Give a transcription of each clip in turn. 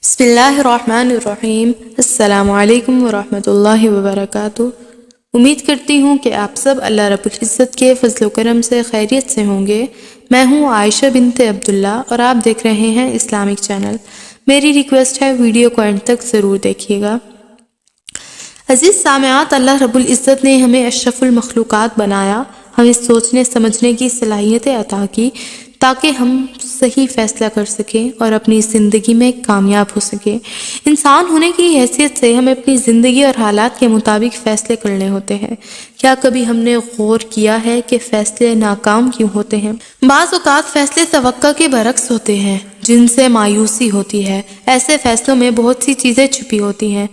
بسم اللہ الرحمن الرحیم۔ السلام علیکم ورحمۃ اللہ وبرکاتہ۔ امید کرتی ہوں کہ آپ سب اللہ رب العزت کے فضل و کرم سے خیریت سے ہوں گے۔ میں ہوں عائشہ بنت عبداللہ اور آپ دیکھ رہے ہیں اسلامک چینل۔ میری ریکویسٹ ہے ویڈیو کو اینڈ تک ضرور دیکھیے گا۔ عزیز سامعات، اللہ رب العزت نے ہمیں اشرف المخلوقات بنایا، ہمیں سوچنے سمجھنے کی صلاحیتیں عطا کی تاکہ ہم صحیح فیصلہ کر سکیں اور اپنی زندگی میں کامیاب ہو سکیں۔ انسان ہونے کی حیثیت سے ہمیں اپنی زندگی اور حالات کے مطابق فیصلے کرنے ہوتے ہیں۔ کیا کبھی ہم نے غور کیا ہے کہ فیصلے ناکام کیوں ہوتے ہیں؟ بعض اوقات فیصلے توقع کے برعکس ہوتے ہیں جن سے مایوسی ہوتی ہے۔ ایسے فیصلوں میں بہت سی چیزیں چھپی ہوتی ہیں،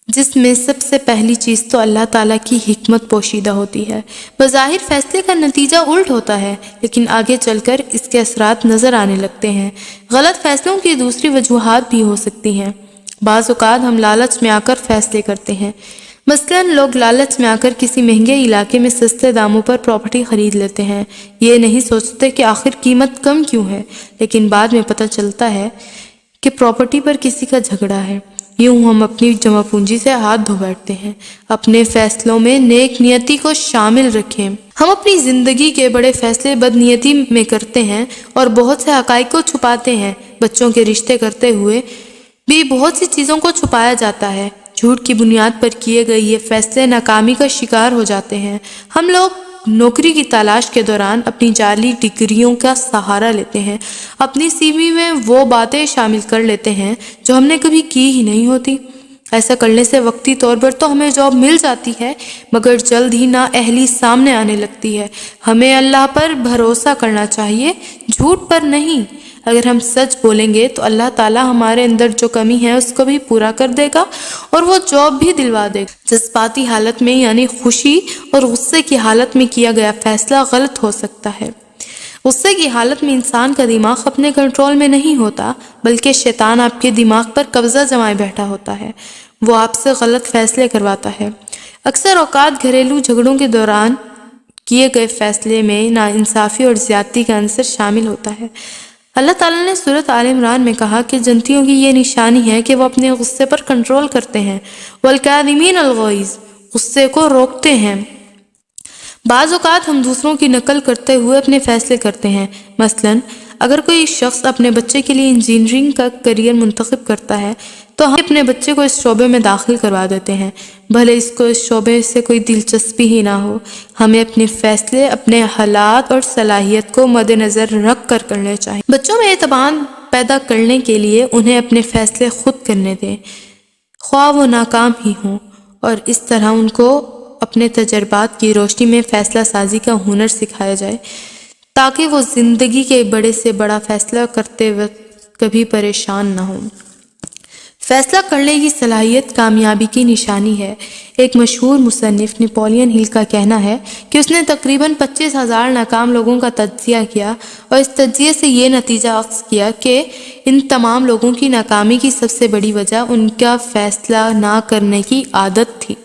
جس میں سب سے پہلی چیز تو اللہ تعالیٰ کی حکمت پوشیدہ ہوتی ہے۔ بظاہر فیصلے کا نتیجہ الٹ ہوتا ہے، لیکن آگے چل کر اس کے اثرات نظر آنے لگتے ہیں۔ غلط فیصلوں کی دوسری وجوہات بھی ہو سکتی ہیں۔ بعض اوقات ہم لالچ میں آ کر فیصلے کرتے ہیں۔ مثلاً لوگ لالچ میں آ کر کسی مہنگے علاقے میں سستے داموں پر پراپرٹی خرید لیتے ہیں۔ یہ نہیں سوچتے کہ آخر قیمت کم کیوں ہے، لیکن بعد میں پتہ چلتا ہے کہ پراپرٹی پر کسی کا جھگڑا ہے۔ یوں ہم اپنی جمع پونجی سے ہاتھ دھو بیٹھتے ہیں۔ اپنے فیصلوں میں نیک نیتی کو شامل رکھیں۔ ہم اپنی زندگی کے بڑے فیصلے بدنیتی میں کرتے ہیں اور بہت سے حقائق کو چھپاتے ہیں۔ بچوں کے رشتے کرتے ہوئے بھی بہت سی چیزوں کو چھپایا جاتا ہے۔ جھوٹ کی بنیاد پر کیے گئے یہ فیصلے ناکامی کا شکار ہو جاتے ہیں۔ ہم لوگ نوکری کی تلاش کے دوران اپنی جعلی ڈگریوں کا سہارا لیتے ہیں۔ اپنی سی وی میں وہ باتیں شامل کر لیتے ہیں جو ہم نے کبھی کی ہی نہیں ہوتی۔ ایسا کرنے سے وقتی طور پر تو ہمیں جاب مل جاتی ہے، مگر جلد ہی نااہلی سامنے آنے لگتی ہے۔ ہمیں اللہ پر بھروسہ کرنا چاہیے، جھوٹ پر نہیں۔ اگر ہم سچ بولیں گے تو اللہ تعالیٰ ہمارے اندر جو کمی ہے اس کو بھی پورا کر دے گا اور وہ جاب بھی دلوا دے گا۔ جذباتی حالت میں یعنی خوشی اور غصے کی حالت میں کیا گیا فیصلہ غلط ہو سکتا ہے۔ غصے کی حالت میں انسان کا دماغ اپنے کنٹرول میں نہیں ہوتا، بلکہ شیطان آپ کے دماغ پر قبضہ جمائے بیٹھا ہوتا ہے۔ وہ آپ سے غلط فیصلے کرواتا ہے۔ اکثر اوقات گھریلو جھگڑوں کے دوران کیے گئے فیصلے میں ناانصافی اور زیادتی کا عنصر شامل ہوتا ہے۔ اللہ تعالیٰ نے سورۃ آل عمران میں کہا کہ جنتیوں کی یہ نشانی ہے کہ وہ اپنے غصے پر کنٹرول کرتے ہیں۔ والکاظمین الغیظ، غصے کو روکتے ہیں۔ بعض اوقات ہم دوسروں کی نقل کرتے ہوئے اپنے فیصلے کرتے ہیں۔ مثلاً اگر کوئی شخص اپنے بچے کے لیے انجینئرنگ کا کیریئر منتخب کرتا ہے تو ہم اپنے بچے کو اس شعبے میں داخل کروا دیتے ہیں، بھلے اس کو اس شعبے سے کوئی دلچسپی ہی نہ ہو۔ ہمیں اپنے فیصلے اپنے حالات اور صلاحیت کو مد نظر رکھ کر کرنے چاہیے۔ بچوں میں اعتماد پیدا کرنے کے لیے انہیں اپنے فیصلے خود کرنے دیں، خواہ وہ ناکام ہی ہوں، اور اس طرح ان کو اپنے تجربات کی روشنی میں فیصلہ سازی کا ہنر سکھایا جائے تاکہ وہ زندگی کے بڑے سے بڑا فیصلہ کرتے وقت کبھی پریشان نہ ہوں۔ فیصلہ کرنے کی صلاحیت کامیابی کی نشانی ہے۔ ایک مشہور مصنف نیپولین ہل کا کہنا ہے کہ اس نے تقریباً 25,000 ناکام لوگوں کا تجزیہ کیا اور اس تجزیے سے یہ نتیجہ اخذ کیا کہ ان تمام لوگوں کی ناکامی کی سب سے بڑی وجہ ان کا فیصلہ نہ کرنے کی عادت تھی۔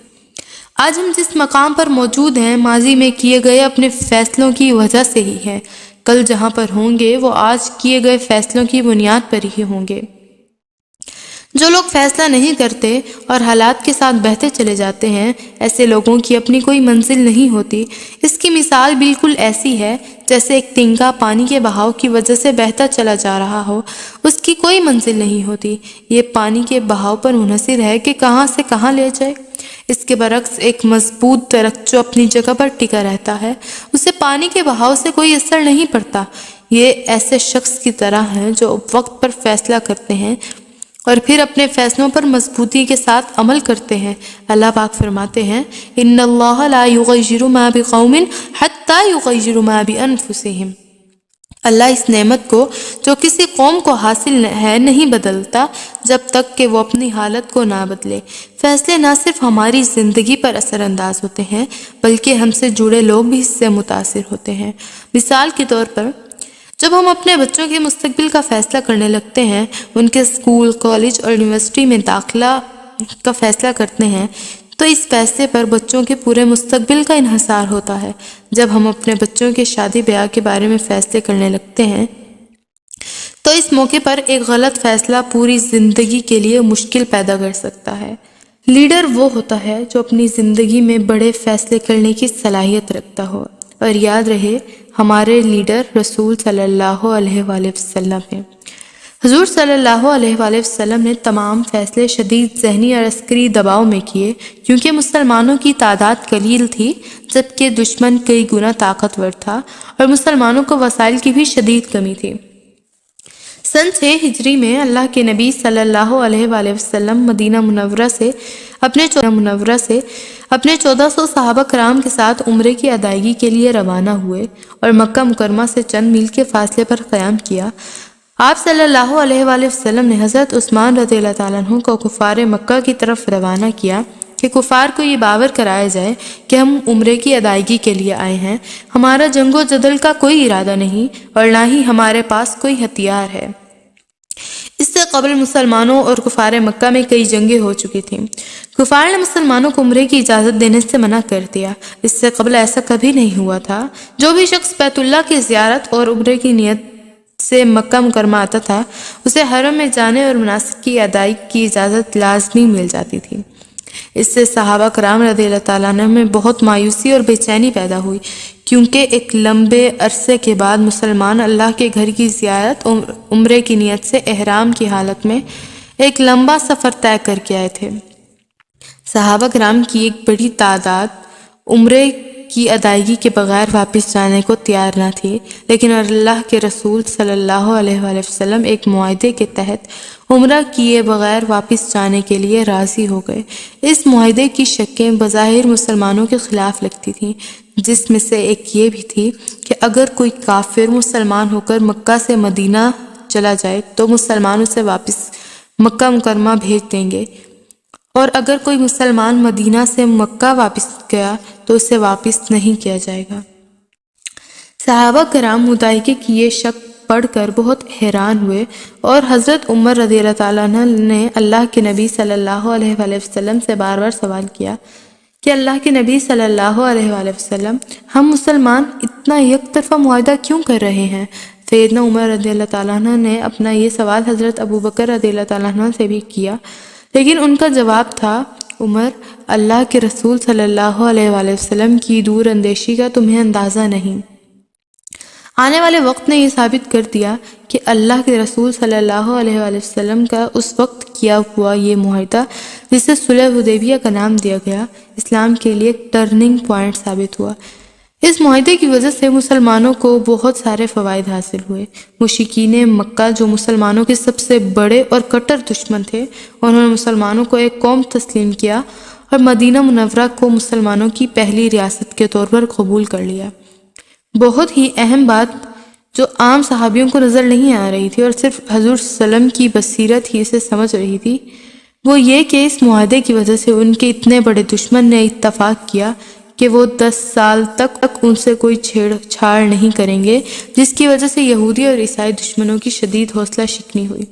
آج ہم جس مقام پر موجود ہیں ماضی میں کیے گئے اپنے فیصلوں کی وجہ سے ہی ہیں۔ کل جہاں پر ہوں گے وہ آج کیے گئے فیصلوں کی بنیاد پر ہی ہوں گے۔ جو لوگ فیصلہ نہیں کرتے اور حالات کے ساتھ بہتے چلے جاتے ہیں، ایسے لوگوں کی اپنی کوئی منزل نہیں ہوتی۔ اس کی مثال بالکل ایسی ہے جیسے ایک تنکا پانی کے بہاؤ کی وجہ سے بہتا چلا جا رہا ہو، اس کی کوئی منزل نہیں ہوتی۔ یہ پانی کے بہاؤ پر منحصر ہے کہ کہاں سے کہاں لے جائے۔ اس کے برعکس ایک مضبوط درخت جو اپنی جگہ پر ٹکا رہتا ہے، اسے پانی کے بہاؤ سے کوئی اثر نہیں پڑتا۔ یہ ایسے شخص کی طرح ہیں جو وقت پر فیصلہ کرتے ہیں اور پھر اپنے فیصلوں پر مضبوطی کے ساتھ عمل کرتے ہیں۔ اللہ پاک فرماتے ہیں ان اللہ لا یغیر ما بقوم حتی یغیروا ما بانفسہم۔ اللہ اس نعمت کو جو کسی قوم کو حاصل ہے نہیں بدلتا جب تک کہ وہ اپنی حالت کو نہ بدلے۔ فیصلے نہ صرف ہماری زندگی پر اثر انداز ہوتے ہیں بلکہ ہم سے جڑے لوگ بھی اس سے متاثر ہوتے ہیں۔ مثال کے طور پر جب ہم اپنے بچوں کے مستقبل کا فیصلہ کرنے لگتے ہیں، ان کے اسکول، کالج اور یونیورسٹی میں داخلہ کا فیصلہ کرتے ہیں، تو اس فیصلے پر بچوں کے پورے مستقبل کا انحصار ہوتا ہے۔ جب ہم اپنے بچوں کے شادی بیاہ کے بارے میں فیصلے کرنے لگتے ہیں تو اس موقع پر ایک غلط فیصلہ پوری زندگی کے لیے مشکل پیدا کر سکتا ہے۔ لیڈر وہ ہوتا ہے جو اپنی زندگی میں بڑے فیصلے کرنے کی صلاحیت رکھتا ہو، اور یاد رہے ہمارے لیڈر رسول صلی اللہ علیہ وآلہ وسلم ہیں۔ حضور صلی اللہ علیہ وآلہ وسلم نے تمام فیصلے شدید ذہنی اور عسکری دباؤ میں کیے، کیونکہ مسلمانوں کی تعداد قلیل تھی جبکہ دشمن کئی گنا طاقتور تھا، اور مسلمانوں کو وسائل کی بھی شدید کمی تھی۔ سن 6 ہجری میں اللہ کے نبی صلی اللہ علیہ وآلہ وسلم مدینہ منورہ سے اپنے 1400 صحابہ کرام کے ساتھ عمرے کی ادائیگی کے لیے روانہ ہوئے اور مکہ مکرمہ سے چند میل کے فاصلے پر قیام کیا۔ آپ صلی اللہ علیہ وآلہ وسلم نے حضرت عثمان رضی اللہ تعالیٰ عنہ کو کفار مکہ کی طرف روانہ کیا کہ کفار کو یہ باور کرایا جائے کہ ہم عمرے کی ادائیگی کے لیے آئے ہیں، ہمارا جنگ و جدل کا کوئی ارادہ نہیں اور نہ ہی ہمارے پاس کوئی ہتھیار ہے۔ اس سے قبل مسلمانوں اور کفار مکہ میں کئی جنگیں ہو چکی تھیں۔ کفار نے مسلمانوں کو عمرے کی اجازت دینے سے منع کر دیا۔ اس سے قبل ایسا کبھی نہیں ہوا تھا۔ جو بھی شخص بیت اللہ کی زیارت اور عمرے کی نیت سے مکہ مکرمہ آتا تھا، اسے حرم میں جانے اور مناسک کی ادائیگی کی اجازت لازمی مل جاتی تھی۔ اس سے صحابہ کرام رضی اللہ تعالیٰ عنہ میں بہت مایوسی اور بے چینی پیدا ہوئی، کیونکہ ایک لمبے عرصے کے بعد مسلمان اللہ کے گھر کی زیارت عمرے کی نیت سے احرام کی حالت میں ایک لمبا سفر طے کر کے آئے تھے۔ صحابہ کرام کی ایک بڑی تعداد عمرے کی ادائیگی کے بغیر واپس جانے کو تیار نہ تھی، لیکن اللہ کے رسول صلی اللہ علیہ وآلہ وسلم ایک معاہدے کے تحت عمرہ کیے بغیر واپس جانے کے لیے راضی ہو گئے۔ اس معاہدے کی شکیں بظاہر مسلمانوں کے خلاف لگتی تھیں، جس میں سے ایک یہ بھی تھی کہ اگر کوئی کافر مسلمان ہو کر مکہ سے مدینہ چلا جائے تو مسلمان اسے واپس مکہ مکرمہ بھیج دیں گے، اور اگر کوئی مسلمان مدینہ سے مکہ واپس گیا تو اسے واپس نہیں کیا جائے گا۔ صحابہ کرام معاہدے کی یہ شک پڑھ کر بہت حیران ہوئے، اور حضرت عمر رضی اللہ تعالیٰ عنہ نے اللہ کے نبی صلی اللہ علیہ وآلہ وسلم سے بار بار سوال کیا کہ اللہ کے نبی صلی اللہ علیہ وآلہ وسلم، ہم مسلمان اتنا یک طرفہ معاہدہ کیوں کر رہے ہیں؟ سیدنا عمر رضی اللہ تعالیٰ عنہ نے اپنا یہ سوال حضرت ابوبکر رضی اللہ تعالیٰ عنہ سے بھی کیا، لیکن ان کا جواب تھا، عمر، اللہ کے رسول صلی اللہ علیہ وآلہ وسلم کی دور اندیشی کا تمہیں اندازہ نہیں۔ آنے والے وقت نے یہ ثابت کر دیا کہ اللہ کے رسول صلی اللہ علیہ وآلہ وسلم کا اس وقت کیا ہوا یہ معاہدہ، جسے صلح حدیبیہ کا نام دیا گیا، اسلام کے لیے ایک ٹرننگ پوائنٹ ثابت ہوا۔ اس معاہدے کی وجہ سے مسلمانوں کو بہت سارے فوائد حاصل ہوئے۔ مشرکین مکہ جو مسلمانوں کے سب سے بڑے اور کٹر دشمن تھے، انہوں نے مسلمانوں کو ایک قوم تسلیم کیا اور مدینہ منورہ کو مسلمانوں کی پہلی ریاست کے طور پر قبول کر لیا۔ بہت ہی اہم بات جو عام صحابیوں کو نظر نہیں آ رہی تھی اور صرف حضور صلی اللہ علیہ وسلم کی بصیرت ہی سے سمجھ رہی تھی، وہ یہ کہ اس معاہدے کی وجہ سے ان کے اتنے بڑے دشمن نے اتفاق کیا کہ وہ 10 سال تک ان سے کوئی چھیڑ چھاڑ نہیں کریں گے، جس کی وجہ سے یہودی اور عیسائی دشمنوں کی شدید حوصلہ شکنی ہوئی۔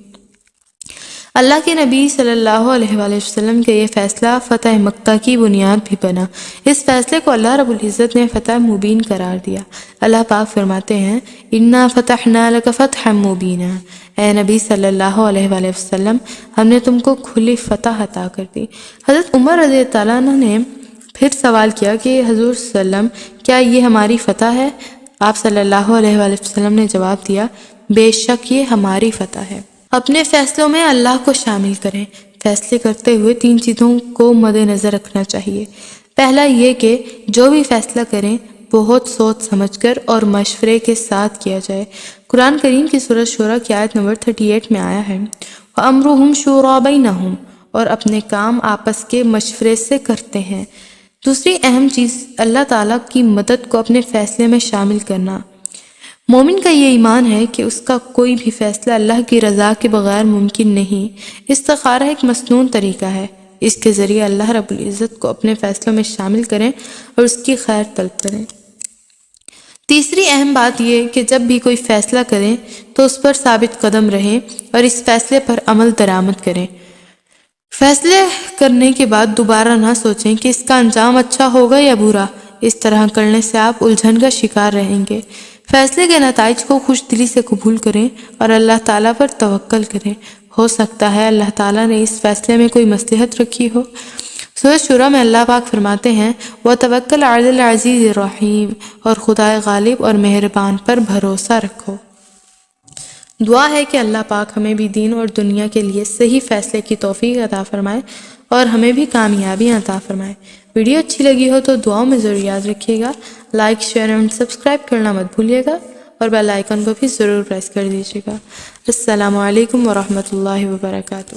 اللہ کے نبی صلی اللہ علیہ وآلہ وسلم کا یہ فیصلہ فتح مکہ کی بنیاد بھی بنا۔ اس فیصلے کو اللہ رب العزت نے فتح مبین قرار دیا۔ اللہ پاک فرماتے ہیں، اِنَّا فَتَحْنَا لَكَ فَتْحًا مُبِينًا، اے نبی صلی اللہ علیہ وآلہ وسلم، ہم نے تم کو کھلی فتح عطا کر دی۔ حضرت عمر رضی اللہ تعالیٰ عنہ نے پھر سوال کیا کہ حضور صلی اللہ علیہ وسلم، کیا یہ ہماری فتح ہے؟ آپ صلی اللہ علیہ وآلہ وسلم نے جواب دیا، بے شک یہ ہماری فتح ہے۔ اپنے فیصلوں میں اللہ کو شامل کریں۔ فیصلے کرتے ہوئے 3 چیزوں کو مد نظر رکھنا چاہیے۔ پہلا یہ کہ جو بھی فیصلہ کریں بہت سوچ سمجھ کر اور مشورے کے ساتھ کیا جائے۔ قرآن کریم کی سورۃ شورى کی آیت نمبر 38 میں آیا ہے، وَأَمْرُهُمْ شُورَىٰ بَيْنَهُمْ، اور اپنے کام آپس کے مشورے سے کرتے ہیں۔ دوسری اہم چیز اللہ تعالیٰ کی مدد کو اپنے فیصلے میں شامل کرنا۔ مومن کا یہ ایمان ہے کہ اس کا کوئی بھی فیصلہ اللہ کی رضا کے بغیر ممکن نہیں۔ استخارہ ایک مسنون طریقہ ہے، اس کے ذریعے اللہ رب العزت کو اپنے فیصلوں میں شامل کریں اور اس کی خیر طلب کریں۔ تیسری اہم بات یہ کہ جب بھی کوئی فیصلہ کریں تو اس پر ثابت قدم رہیں اور اس فیصلے پر عمل درآمد کریں۔ فیصلے کرنے کے بعد دوبارہ نہ سوچیں کہ اس کا انجام اچھا ہوگا یا برا۔ اس طرح کرنے سے آپ الجھن کا شکار رہیں گے۔ فیصلے کے نتائج کو خوش دلی سے قبول کریں اور اللہ تعالیٰ پر توکل کریں، ہو سکتا ہے اللہ تعالیٰ نے اس فیصلے میں کوئی مصلحت رکھی ہو۔ سورۃ شورى میں اللہ پاک فرماتے ہیں وَتَوَكَّلْ عَلَى الْعَزِيزِ الرَّحِيمِ، اور خدائے غالب اور مہربان پر بھروسہ رکھو۔ دعا ہے کہ اللہ پاک ہمیں بھی دین اور دنیا کے لیے صحیح فیصلے کی توفیق عطا فرمائے اور ہمیں بھی کامیابی عطا فرمائے۔ ویڈیو اچھی لگی ہو تو دعاؤں میں ضرور یاد رکھیے گا، لائک، شیئر اور سبسکرائب کرنا مت بھولیے گا، اور بیل آئیکن کو بھی ضرور پریس کر دیجیے گا۔ السلام علیکم ورحمۃ اللہ وبرکاتہ۔